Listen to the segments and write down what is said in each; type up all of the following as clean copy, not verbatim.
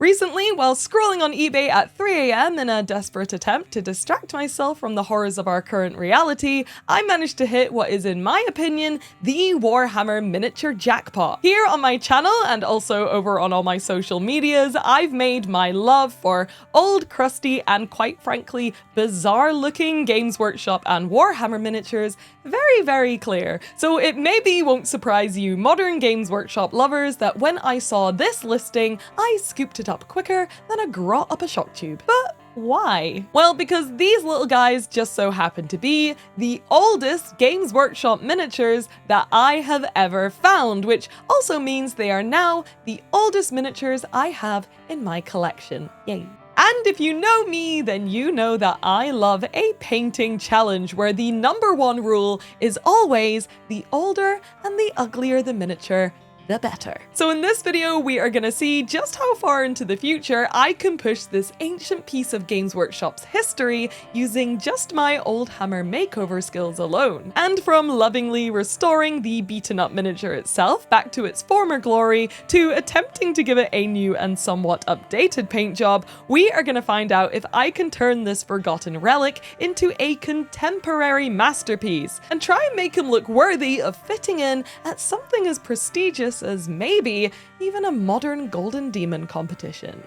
Recently, while scrolling on eBay at 3 AM in a desperate attempt to distract myself from the horrors of our current reality, I managed to hit what is, in my opinion, the Warhammer miniature jackpot. Here on my channel, and also over on all my social medias, I've made my love for old, crusty, and quite frankly, bizarre-looking Games Workshop and Warhammer miniatures very, very clear. So it maybe won't surprise you modern Games Workshop lovers that when I saw this listing, I scooped it up quicker than a grot up a shock tube. But why? Well, because these little guys just so happen to be the oldest Games Workshop miniatures that I have ever found, which also means they are now the oldest miniatures I have in my collection. Yay. And if you know me, then you know that I love a painting challenge where the #1 rule is always the older and the uglier the miniature, the better. So in this video, we are gonna see just how far into the future I can push this ancient piece of Games Workshop's history using just my oldhammer makeover skills alone. And from lovingly restoring the beaten up miniature itself back to its former glory, to attempting to give it a new and somewhat updated paint job, we are gonna find out if I can turn this forgotten relic into a contemporary masterpiece, and try and make him look worthy of fitting in at something as prestigious as maybe even a modern Golden Demon competition.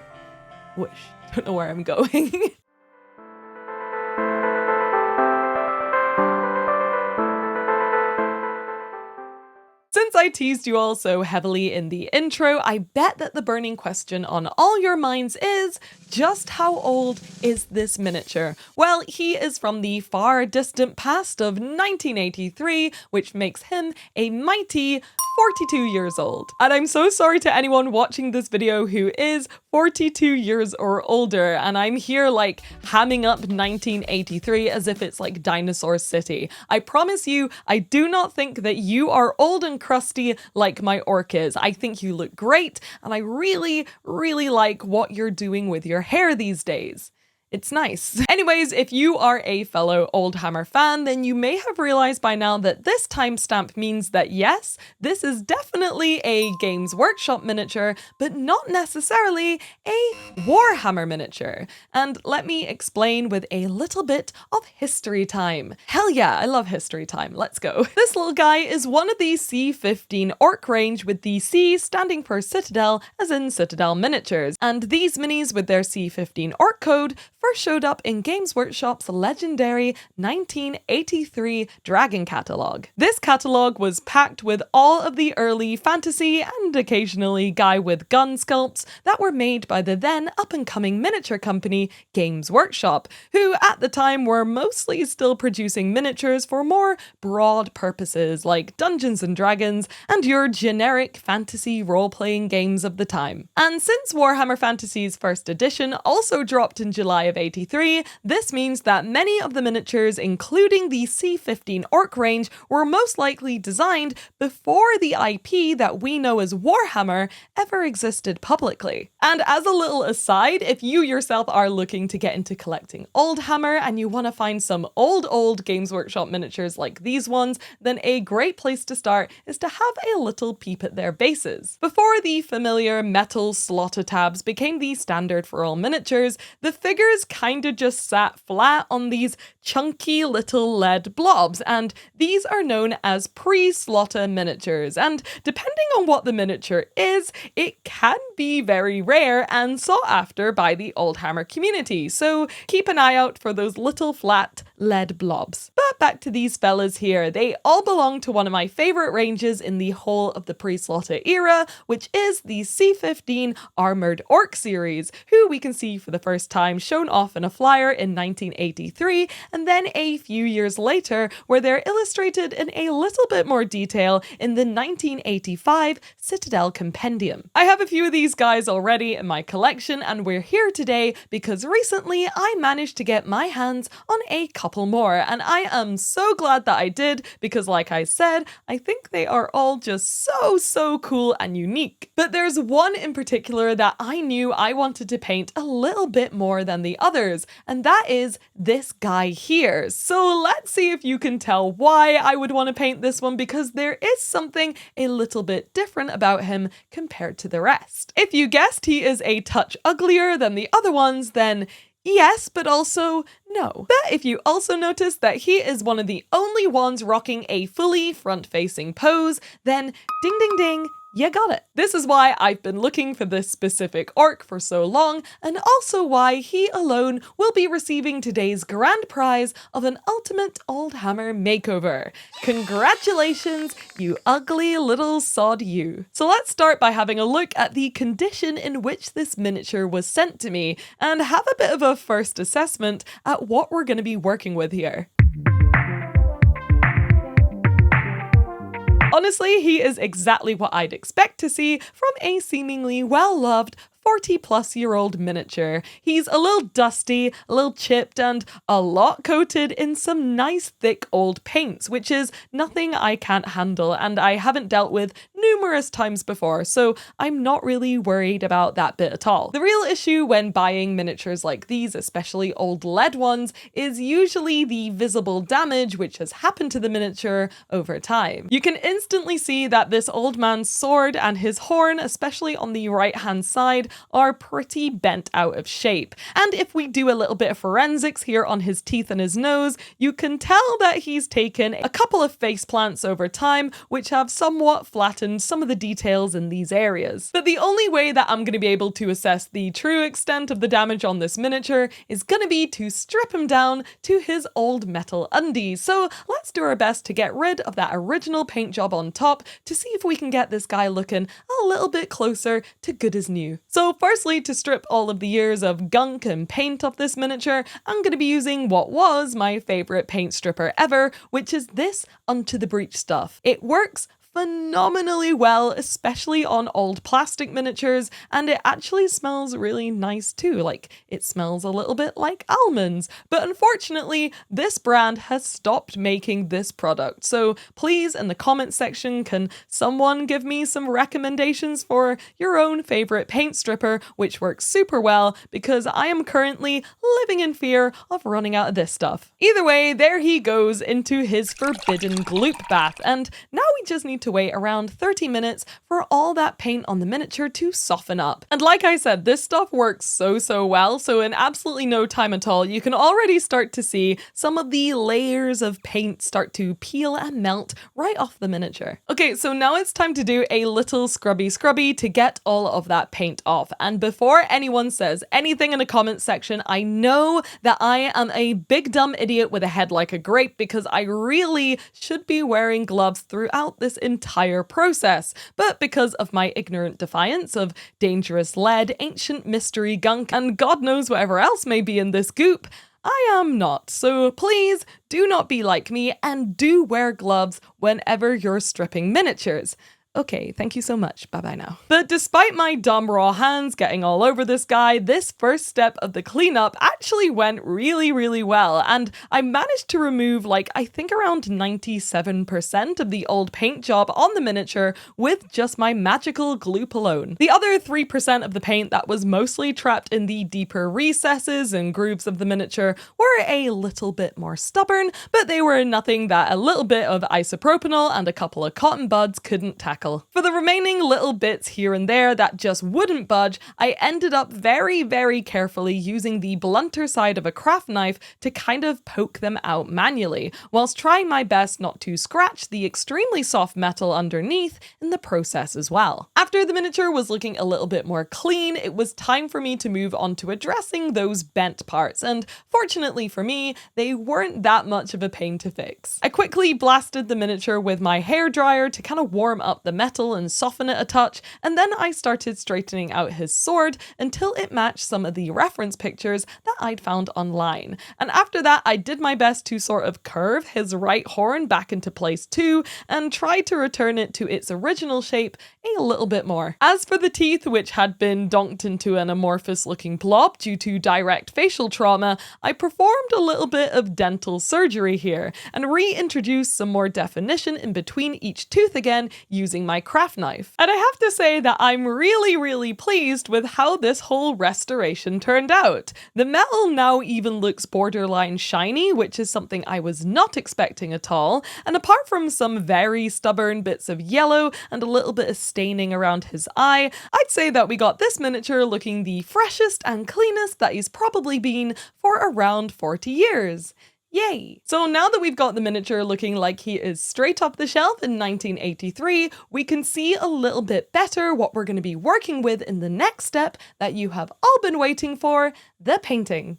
Whoosh. Don't know where I'm going. Since I teased you all so heavily in the intro, I bet that the burning question on all your minds is, just how old is this miniature? Well, he is from the far distant past of 1983, which makes him a mighty 42 years old. And I'm so sorry to anyone watching this video who is 42 years or older, and I'm here like hamming up 1983 as if it's like Dinosaur City. I promise you, I do not think that you are old and crusty like my orc is. I think you look great, and I really, really like what you're doing with your hair these days. It's nice. Anyways, if you are a fellow Oldhammer fan, then you may have realized by now that this timestamp means that yes, this is definitely a Games Workshop miniature, but not necessarily a Warhammer miniature. And let me explain with a little bit of history time. Hell yeah, I love history time. Let's go. This little guy is one of the C15 orc range, with the C standing for Citadel, as in Citadel miniatures. And these minis with their C15 orc code first showed up in Games Workshop's legendary 1983 Dragon catalogue. This catalogue was packed with all of the early fantasy and occasionally guy with gun sculpts that were made by the then up-and-coming miniature company Games Workshop, who at the time were mostly still producing miniatures for more broad purposes like Dungeons and Dragons and your generic fantasy role-playing games of the time. And since Warhammer Fantasy's first edition also dropped in July of 83, this means that many of the miniatures, including the C15 orc range, were most likely designed before the IP that we know as Warhammer ever existed publicly. And as a little aside, if you yourself are looking to get into collecting Oldhammer and you want to find some old Games Workshop miniatures like these ones, then a great place to start is to have a little peep at their bases. Before the familiar metal slaughter tabs became the standard for all miniatures, the figures kinda just sat flat on these chunky little lead blobs, and these are known as pre-slaughter miniatures, and depending on what the miniature is, it can be very rare and sought after by the Oldhammer community, so keep an eye out for those little flat lead blobs. But back to these fellas here, they all belong to one of my favourite ranges in the whole of the pre-slaughter era, which is the C15 Armoured Orc series, who we can see for the first time shown off in a flyer in 1983, and then a few years later where they're illustrated in a little bit more detail in the 1985 Citadel Compendium. I have a few of these guys already in my collection, and we're here today because recently I managed to get my hands on a couple couple more, and I am so glad that I did because, like I said, I think they are all just so cool and unique. But there's one in particular that I knew I wanted to paint a little bit more than the others, and that is this guy here. So let's see if you can tell why I would want to paint this one, because there is something a little bit different about him compared to the rest. If you guessed he is a touch uglier than the other ones, then yes, but also no. But if you also notice that he is one of the only ones rocking a fully front-facing pose, then ding ding ding, you got it. This is why I've been looking for this specific orc for so long, and also why he alone will be receiving today's grand prize of an ultimate oldhammer makeover. Congratulations, you ugly little sod you. So let's start by having a look at the condition in which this miniature was sent to me, and have a bit of a first assessment at what we're going to be working with here. Honestly, he is exactly what I'd expect to see from a seemingly well-loved 40-plus-year-old miniature. He's a little dusty, a little chipped, and a lot coated in some nice thick old paints, which is nothing I can't handle and I haven't dealt with numerous times before, so I'm not really worried about that bit at all. The real issue when buying miniatures like these, especially old lead ones, is usually the visible damage which has happened to the miniature over time. You can instantly see that this old man's sword and his horn, especially on the right-hand side, are pretty bent out of shape. And if we do a little bit of forensics here on his teeth and his nose, you can tell that he's taken a couple of face plants over time, which have somewhat flattened some of the details in these areas. But the only way that I'm going to be able to assess the true extent of the damage on this miniature is going to be to strip him down to his old metal undies. So let's do our best to get rid of that original paint job on top to see if we can get this guy looking a little bit closer to good as new. So firstly, to strip all of the years of gunk and paint off this miniature, I'm going to be using what was my favourite paint stripper ever, which is this Unto the Breach stuff. It works phenomenally well, especially on old plastic miniatures, and it actually smells really nice too. Like, it smells a little bit like almonds. But unfortunately, this brand has stopped making this product. So please, in the comments section, can someone give me some recommendations for your own favorite paint stripper, which works super well, because I am currently living in fear of running out of this stuff. Either way, there he goes into his forbidden gloop bath, and now we just need to wait around 30 minutes for all that paint on the miniature to soften up. And like I said, this stuff works so well, so in absolutely no time at all, you can already start to see some of the layers of paint start to peel and melt right off the miniature. Okay, so now it's time to do a little scrubby to get all of that paint off. And before anyone says anything in the comments section, I know that I am a big dumb idiot with a head like a grape, because I really should be wearing gloves throughout this entire process, but because of my ignorant defiance of dangerous lead, ancient mystery gunk, and God knows whatever else may be in this goop, I am not. So please do not be like me and do wear gloves whenever you're stripping miniatures. Okay, thank you so much. Bye-bye now. But despite my dumb raw hands getting all over this guy, this first step of the cleanup actually went really well, and I managed to remove I think around 97% of the old paint job on the miniature with just my magical gloop alone. The other 3% of the paint that was mostly trapped in the deeper recesses and grooves of the miniature were a little bit more stubborn, but they were nothing that a little bit of isopropanol and a couple of cotton buds couldn't tackle. For the remaining little bits here and there that just wouldn't budge, I ended up very carefully using the blunter side of a craft knife to kind of poke them out manually, whilst trying my best not to scratch the extremely soft metal underneath in the process as well. After the miniature was looking a little bit more clean, it was time for me to move on to addressing those bent parts, and fortunately for me, they weren't that much of a pain to fix. I quickly blasted the miniature with my hairdryer to kind of warm up the the metal and soften it a touch, and then I started straightening out his sword until it matched some of the reference pictures that I'd found online. And after that, I did my best to sort of curve his right horn back into place too, and tried to return it to its original shape a little bit more. As for the teeth, which had been donked into an amorphous looking blob due to direct facial trauma, I performed a little bit of dental surgery here and reintroduced some more definition in between each tooth again using my craft knife. And I have to say that I'm really pleased with how this whole restoration turned out. The metal now even looks borderline shiny, which is something I was not expecting at all, and apart from some very stubborn bits of yellow and a little bit of staining around his eye, I'd say that we got this miniature looking the freshest and cleanest that he's probably been for around 40 years. Yay! So now that we've got the miniature looking like he is straight off the shelf in 1983, we can see a little bit better what we're going to be working with in the next step that you have all been waiting for, the painting.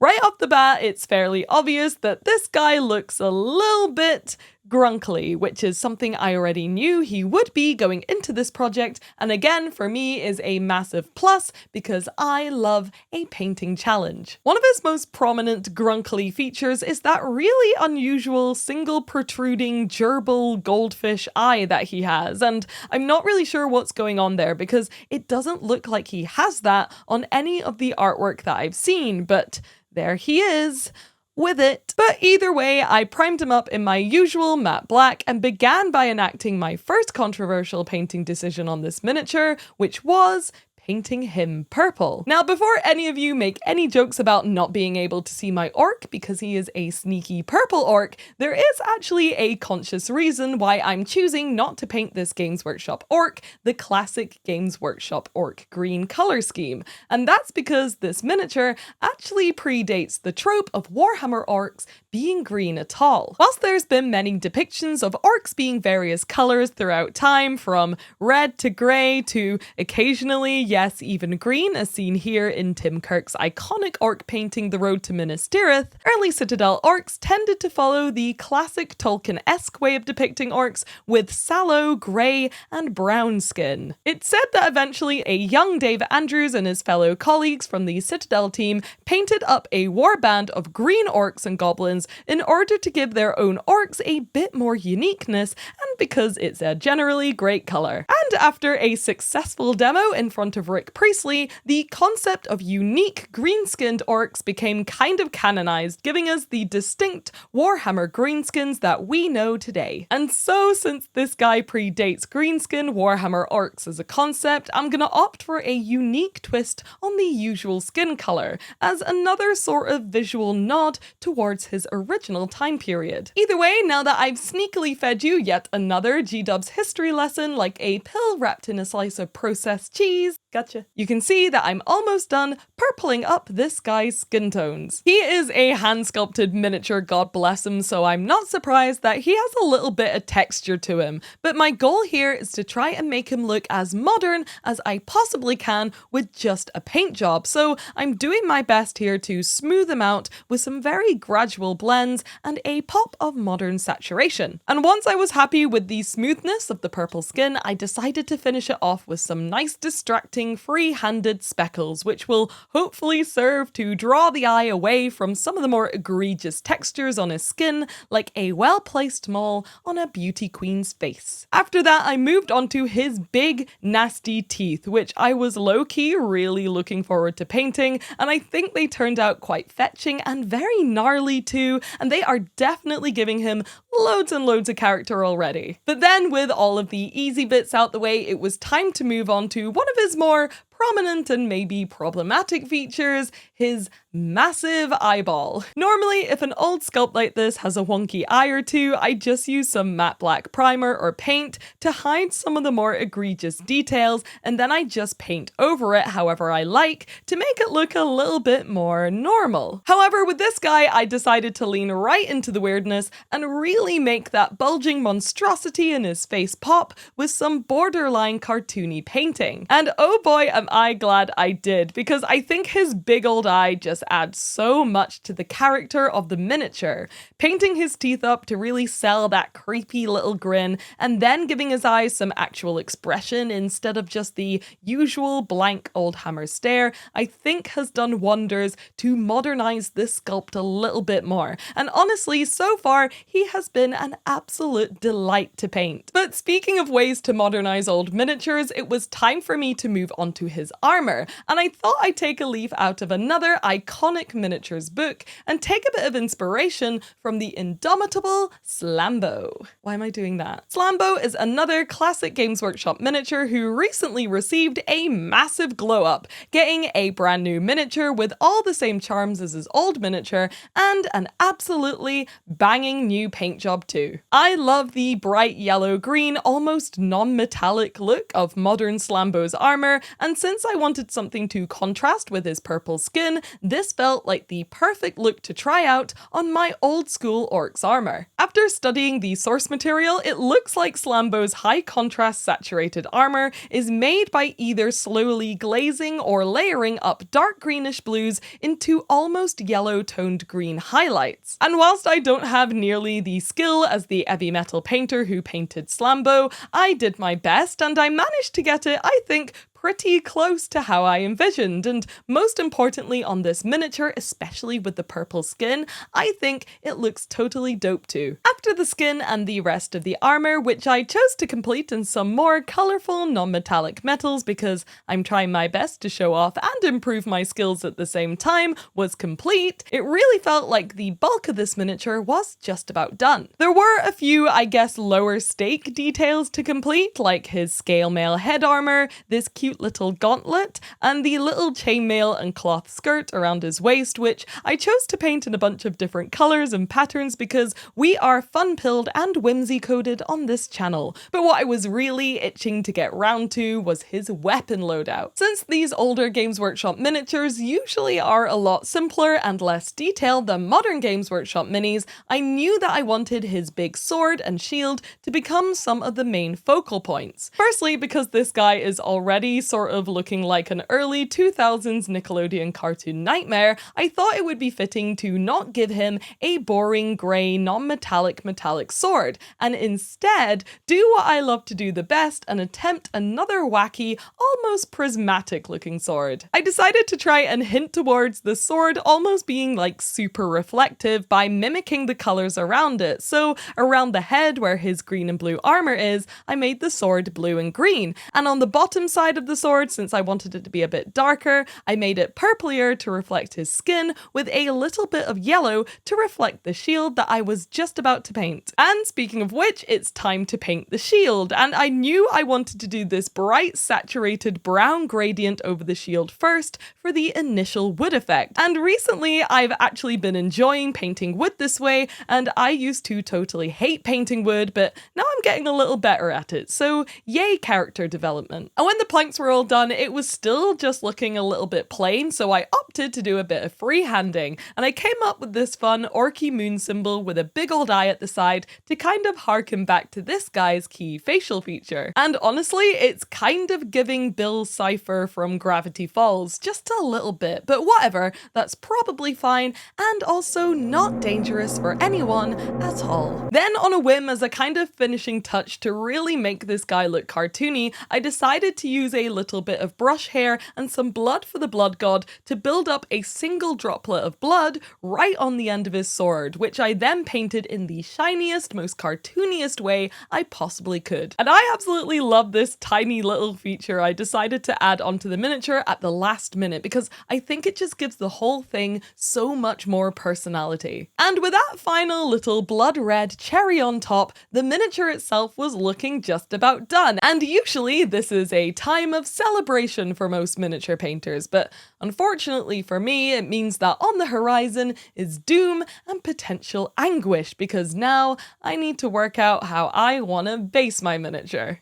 Right off the bat, it's fairly obvious that this guy looks a little bit grunkly, which is something I already knew he would be going into this project, and again, for me, is a massive plus because I love a painting challenge. One of his most prominent grunkly features is that really unusual single protruding gerbil goldfish eye that he has, and I'm not really sure what's going on there because it doesn't look like he has that on any of the artwork that I've seen, but there he is with it. But either way, I primed him up in my usual matte black and began by enacting my first controversial painting decision on this miniature, which was painting him purple. Now, before any of you make any jokes about not being able to see my orc because he is a sneaky purple orc, there is actually a conscious reason why I'm choosing not to paint this Games Workshop orc the classic Games Workshop orc green color scheme. And that's because this miniature actually predates the trope of Warhammer orcs being green at all. Whilst there's been many depictions of orcs being various colors throughout time, from red to grey to occasionally, yes, even green, as seen here in Tim Kirk's iconic orc painting The Road to Minas Tirith, early Citadel orcs tended to follow the classic Tolkien-esque way of depicting orcs with sallow, grey, and brown skin. It's said that eventually a young Dave Andrews and his fellow colleagues from the Citadel team painted up a warband of green orcs and goblins in order to give their own orcs a bit more uniqueness, and because it's a generally great colour. And after a successful demo in front of Rick Priestley, the concept of unique green-skinned orcs became kind of canonized, giving us the distinct Warhammer greenskins that we know today. And so, since this guy predates greenskin Warhammer orcs as a concept, I'm gonna opt for a unique twist on the usual skin color, as another sort of visual nod towards his original time period. Either way, now that I've sneakily fed you yet another G-Dubs history lesson like a pill wrapped in a slice of processed cheese, gotcha, you can see that I'm almost done purpling up this guy's skin tones. He is a hand-sculpted miniature, God bless him, so I'm not surprised that he has a little bit of texture to him, but my goal here is to try and make him look as modern as I possibly can with just a paint job, so I'm doing my best here to smooth him out with some very gradual blends and a pop of modern saturation. And once I was happy with the smoothness of the purple skin, I decided to finish it off with some nice distracting free-handed speckles, which will hopefully serve to draw the eye away from some of the more egregious textures on his skin, like a well-placed mole on a beauty queen's face. After that, I moved on to his big, nasty teeth, which I was low-key really looking forward to painting, and I think they turned out quite fetching and very gnarly too, and they are definitely giving him loads and loads of character already. But then, with all of the easy bits out the way, it was time to move on to one of his more prominent and maybe problematic features, his massive eyeball. Normally, if an old sculpt like this has a wonky eye or two, I just use some matte black primer or paint to hide some of the more egregious details, and then I just paint over it however I like to make it look a little bit more normal. However, with this guy, I decided to lean right into the weirdness and really make that bulging monstrosity in his face pop with some borderline cartoony painting. And oh boy, am I glad I did, because I think his big old eye just add so much to the character of the miniature. Painting his teeth up to really sell that creepy little grin, and then giving his eyes some actual expression instead of just the usual blank oldhammer stare, I think has done wonders to modernize this sculpt a little bit more. And honestly, so far, he has been an absolute delight to paint. But speaking of ways to modernize old miniatures, it was time for me to move on to his armor, and I thought I'd take a leaf out of another iconic miniatures book and take a bit of inspiration from the indomitable Slambo. Why am I doing that? Slambo is another classic Games Workshop miniature who recently received a massive glow up, getting a brand new miniature with all the same charms as his old miniature and an absolutely banging new paint job too. I love the bright yellow-green, almost non-metallic look of modern Slambo's armor, and since I wanted something to contrast with his purple skin, this felt like the perfect look to try out on my old school Orc's armor. After studying the source material, it looks like Slambo's high contrast saturated armor is made by either slowly glazing or layering up dark greenish blues into almost yellow toned green highlights. And whilst I don't have nearly the skill as the heavy metal painter who painted Slambo, I did my best and I managed to get it, I think, pretty close to how I envisioned, and most importantly on this miniature, especially with the purple skin, I think it looks totally dope too. After the skin and the rest of the armor, which I chose to complete in some more colourful non-metallic metals because I'm trying my best to show off and improve my skills at the same time, was complete, it really felt like the bulk of this miniature was just about done. There were a few, I guess, lower stake details to complete, like his scale mail head armor, this cute little gauntlet, and the little chainmail and cloth skirt around his waist, which I chose to paint in a bunch of different colours and patterns because we are fun-pilled and whimsy-coded on this channel. But what I was really itching to get round to was his weapon loadout. Since these older Games Workshop miniatures usually are a lot simpler and less detailed than modern Games Workshop minis, I knew that I wanted his big sword and shield to become some of the main focal points. Firstly, because this guy is already sort of looking like an early 2000s Nickelodeon cartoon nightmare, I thought it would be fitting to not give him a boring grey non-metallic sword, and instead do what I love to do the best and attempt another wacky, almost prismatic looking sword. I decided to try and hint towards the sword almost being like super reflective by mimicking the colours around it. So around the head where his green and blue armour is, I made the sword blue and green, and on the bottom side of the sword, since I wanted it to be a bit darker, I made it purplier to reflect his skin with a little bit of yellow to reflect the shield that I was just about to paint. And speaking of which, it's time to paint the shield, and I knew I wanted to do this bright saturated brown gradient over the shield first for the initial wood effect. And recently I've actually been enjoying painting wood this way, and I used to totally hate painting wood, but now I'm getting a little better at it, so yay character development. And when the planks were all done, it was still just looking a little bit plain, so I opted to do a bit of freehanding, and I came up with this fun orky moon symbol with a big old eye at the side to kind of harken back to this guy's key facial feature. And honestly, it's kind of giving Bill Cipher from Gravity Falls, just a little bit, but whatever, that's probably fine, and also not dangerous for anyone at all. Then on a whim, as a kind of finishing touch to really make this guy look cartoony, I decided to use a little bit of brush hair and some blood for the blood god to build up a single droplet of blood right on the end of his sword, which I then painted in the shiniest, most cartooniest way I possibly could. And I absolutely love this tiny little feature I decided to add onto the miniature at the last minute because I think it just gives the whole thing so much more personality. And with that final little blood red cherry on top, the miniature itself was looking just about done. And usually this is a time of celebration for most miniature painters, but unfortunately for me, it means that on the horizon is doom and potential anguish because now I need to work out how I want to base my miniature.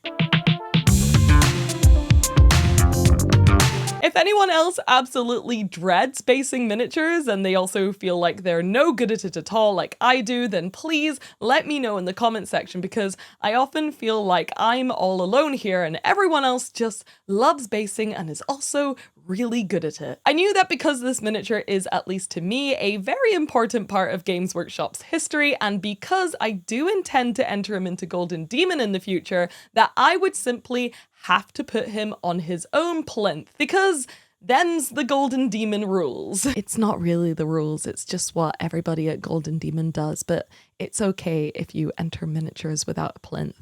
If anyone else absolutely dreads basing miniatures and they also feel like they're no good at it at all like I do, then please let me know in the comment section because I often feel like I'm all alone here and everyone else just loves basing and is also really good at it. I knew that because this miniature is, at least to me, a very important part of Games Workshop's history, and because I do intend to enter him into Golden Demon in the future, that I would simply have to put him on his own plinth, because them's the Golden Demon rules. It's not really the rules, it's just what everybody at Golden Demon does, but it's okay if you enter miniatures without a plinth.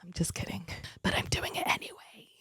I'm just kidding, but I'm doing it anyway.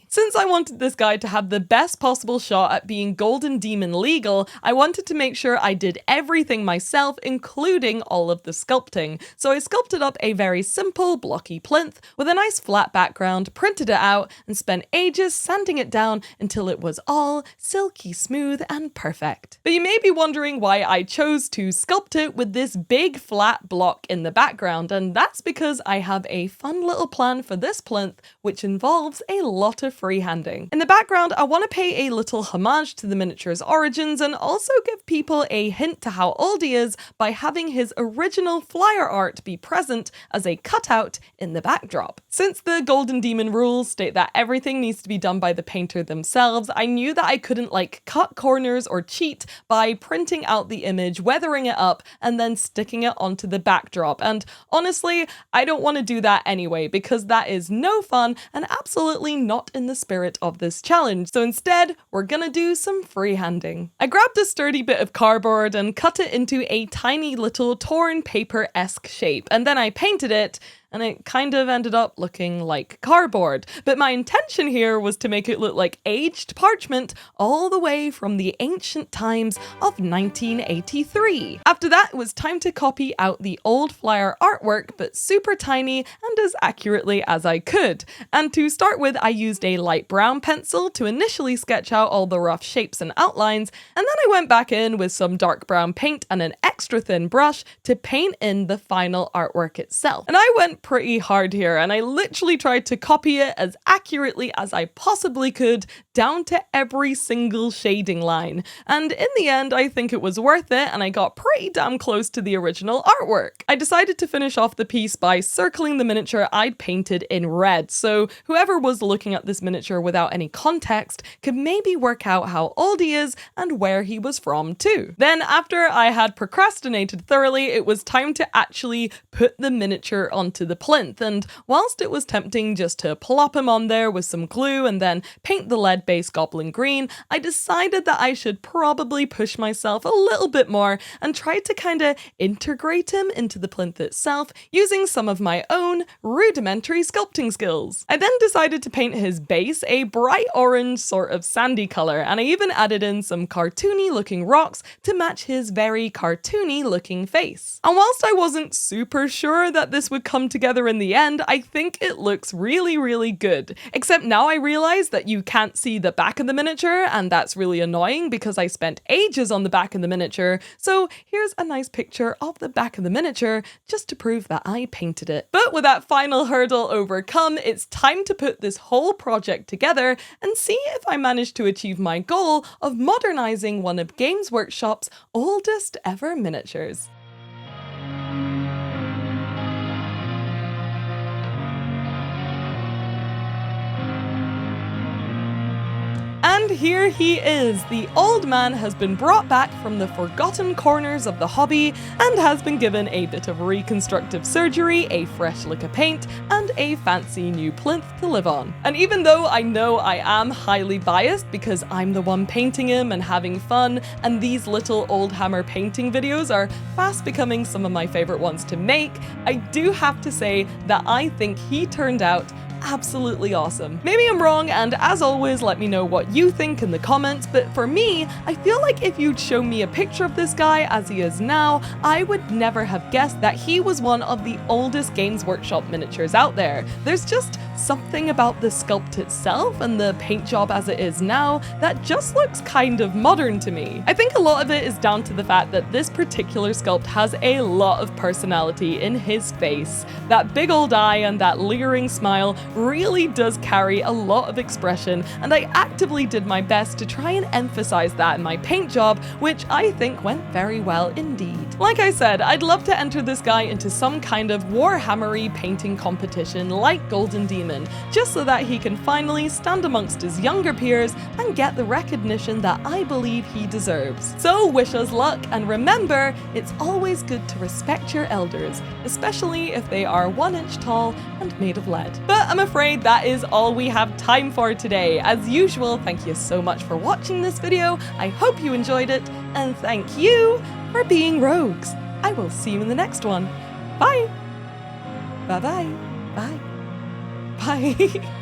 Since I wanted this guy to have the best possible shot at being Golden Demon legal, I wanted to make sure I did everything myself, including all of the sculpting. So I sculpted up a very simple, blocky plinth with a nice flat background, printed it out, and spent ages sanding it down until it was all silky smooth and perfect. But you may be wondering why I chose to sculpt it with this big flat block in the background, and that's because I have a fun little plan for this plinth, which involves a lot of freehanding. In the background, I want to pay a little homage to the miniature's origins and also give people a hint to how old he is by having his original flyer art be present as a cutout in the backdrop. Since the Golden Demon rules state that everything needs to be done by the painter themselves, I knew that I couldn't cut corners or cheat by printing out the image, weathering it up, and then sticking it onto the backdrop. And honestly, I don't want to do that anyway, because that is no fun and absolutely not in the spirit of this challenge. So instead, we're gonna do some freehanding. I grabbed a sturdy bit of cardboard and cut it into a tiny little torn paper-esque shape, and then I painted it, and it kind of ended up looking like cardboard. But my intention here was to make it look like aged parchment all the way from the ancient times of 1983. After that, it was time to copy out the old flyer artwork, but super tiny and as accurately as I could. And to start with, I used a light brown pencil to initially sketch out all the rough shapes and outlines, and then I went back in with some dark brown paint and an extra thin brush to paint in the final artwork itself. And I went pretty hard here, and I literally tried to copy it as accurately as I possibly could, down to every single shading line. And in the end, I think it was worth it, and I got pretty damn close to the original artwork. I decided to finish off the piece by circling the miniature I'd painted in red, so whoever was looking at this miniature without any context could maybe work out how old he is and where he was from too. Then, after I had procrastinated thoroughly, it was time to actually put the miniature onto the plinth, and whilst it was tempting just to plop him on there with some glue and then paint the lead-based goblin green, I decided that I should probably push myself a little bit more and try to kind of integrate him into the plinth itself using some of my own rudimentary sculpting skills. I then decided to paint his base a bright orange sort of sandy color, and I even added in some cartoony looking rocks to match his very cartoony looking face. And whilst I wasn't super sure that this would come together in the end, I think it looks really, really good. Except now I realize that you can't see the back of the miniature, and that's really annoying because I spent ages on the back of the miniature. So here's a nice picture of the back of the miniature just to prove that I painted it. But with that final hurdle overcome, it's time to put this whole project together and see if I manage to achieve my goal of modernizing one of Games Workshop's oldest ever miniatures. And here he is. The old man has been brought back from the forgotten corners of the hobby and has been given a bit of reconstructive surgery, a fresh lick of paint, and a fancy new plinth to live on. And even though I know I am highly biased because I'm the one painting him and having fun, and these little oldhammer painting videos are fast becoming some of my favorite ones to make, I do have to say that I think he turned out absolutely awesome. Maybe I'm wrong, and as always, let me know what you think in the comments, but for me, I feel like if you'd show me a picture of this guy as he is now, I would never have guessed that he was one of the oldest Games Workshop miniatures out there. There's just something about the sculpt itself and the paint job as it is now that just looks kind of modern to me. I think a lot of it is down to the fact that this particular sculpt has a lot of personality in his face. That big old eye and that leering smile really does carry a lot of expression, and I actively did my best to try and emphasize that in my paint job, which I think went very well indeed. Like I said, I'd love to enter this guy into some kind of Warhammery painting competition like Golden Demon, just so that he can finally stand amongst his younger peers and get the recognition that I believe he deserves. So wish us luck, and remember, it's always good to respect your elders, especially if they are 1 inch tall and made of lead. But I'm afraid that is all we have time for today. As usual, thank you so much for watching this video. I hope you enjoyed it, and thank you for being rogues. I will see you in the next one. Bye. Bye-bye. Bye. Bye.